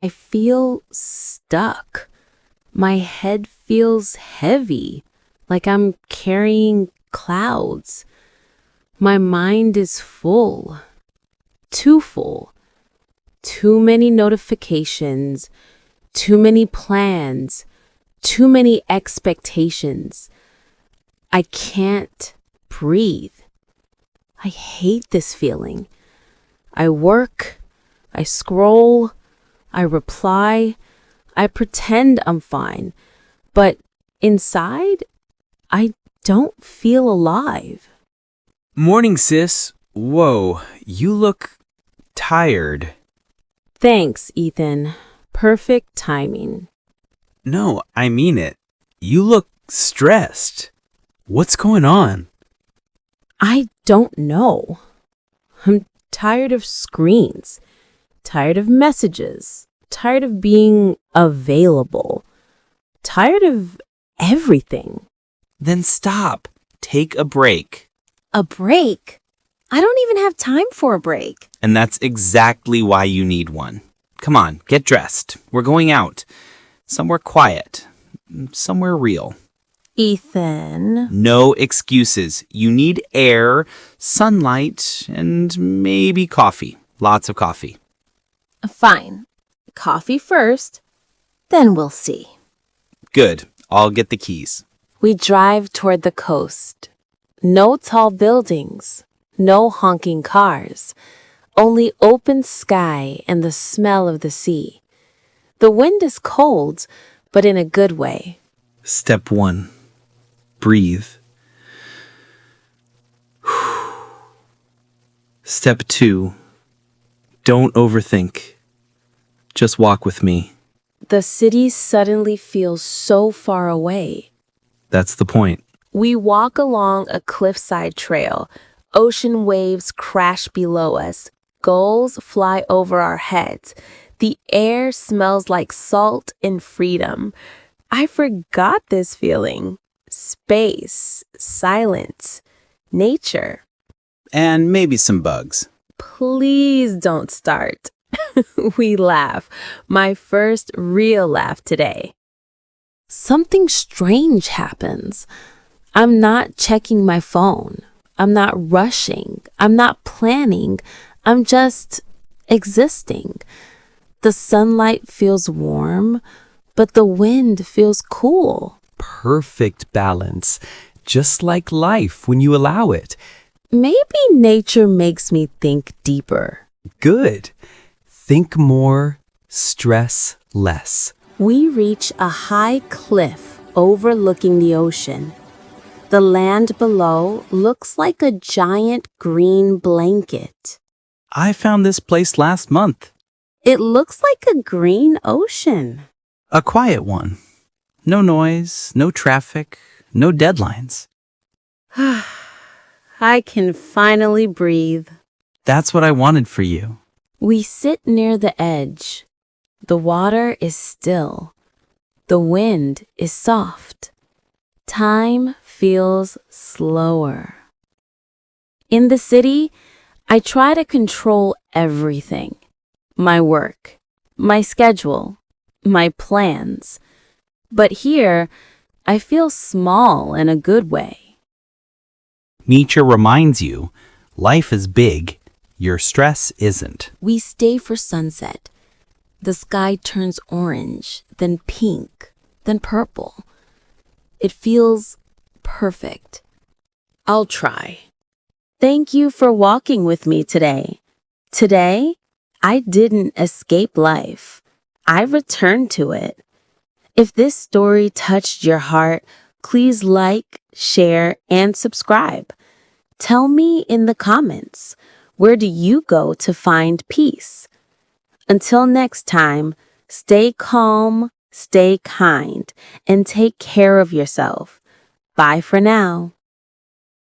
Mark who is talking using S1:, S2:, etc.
S1: I feel stuck. My head feels heavy, like I'm carrying clouds. My mind is full, too full. Too many notifications, too many plans, too many expectations. I can't breathe. I hate this feeling. I work, I scroll, I reply, I pretend I'm fine, but inside, I don't feel alive.
S2: Morning, sis. Whoa, you look tired.
S1: Thanks, Ethan. Perfect timing.
S2: No, I mean it. You look stressed. What's going on?
S1: I don't know. I'm tired of screens, tired of messages, tired of being available, tired of everything.
S2: Then stop. Take a break.
S1: A break? I don't even have time for a break.
S2: And that's exactly why you need one. Come on, get dressed. We're going out. Somewhere quiet. Somewhere real.
S1: Ethan.
S2: No excuses. You need air, sunlight, and maybe coffee. Lots of coffee.
S1: Fine. Coffee first, then we'll see.
S2: Good. I'll get the keys.
S1: We drive toward the coast. No tall buildings, no honking cars, only open sky and the smell of the sea. The wind is cold, but in a good way.
S2: Step 1. Breathe. Step 2. Don't overthink. Just walk with me.
S1: The city suddenly feels so far away.
S2: That's the point.
S1: We walk along a cliffside trail. Ocean waves crash below us. Gulls fly over our heads. The air smells like salt and freedom. I forgot this feeling. Space, silence, nature.
S2: And maybe some bugs.
S1: Please don't start. We laugh. My first real laugh today. Something strange happens. I'm not checking my phone. I'm not rushing. I'm not planning. I'm just existing. The sunlight feels warm, but the wind feels cool.
S3: Perfect balance, just like life when you allow it.
S1: Maybe nature makes me think deeper.
S3: Good. Think more, stress less.
S1: We reach a high cliff overlooking the ocean. The land below looks like a giant green blanket.
S2: I found this place last month.
S1: It looks like a green ocean.
S2: A quiet one. No noise, no traffic, no deadlines.
S1: I can finally breathe.
S2: That's what I wanted for you.
S1: We sit near the edge. The water is still. The wind is soft. Time feels slower. In the city, I try to control everything. My work, my schedule, my plans. But here, I feel small in a good way.
S2: Nature reminds you, life is big, your stress isn't.
S1: We stay for sunset. The sky turns orange, then pink, then purple. It feels perfect. I'll try. Thank you for walking with me today. Today, I didn't escape life. I returned to it. If this story touched your heart, please like, share, and subscribe. Tell me in the comments, where do you go to find peace? Until next time, stay calm, stay kind, and take care of yourself. Bye for now.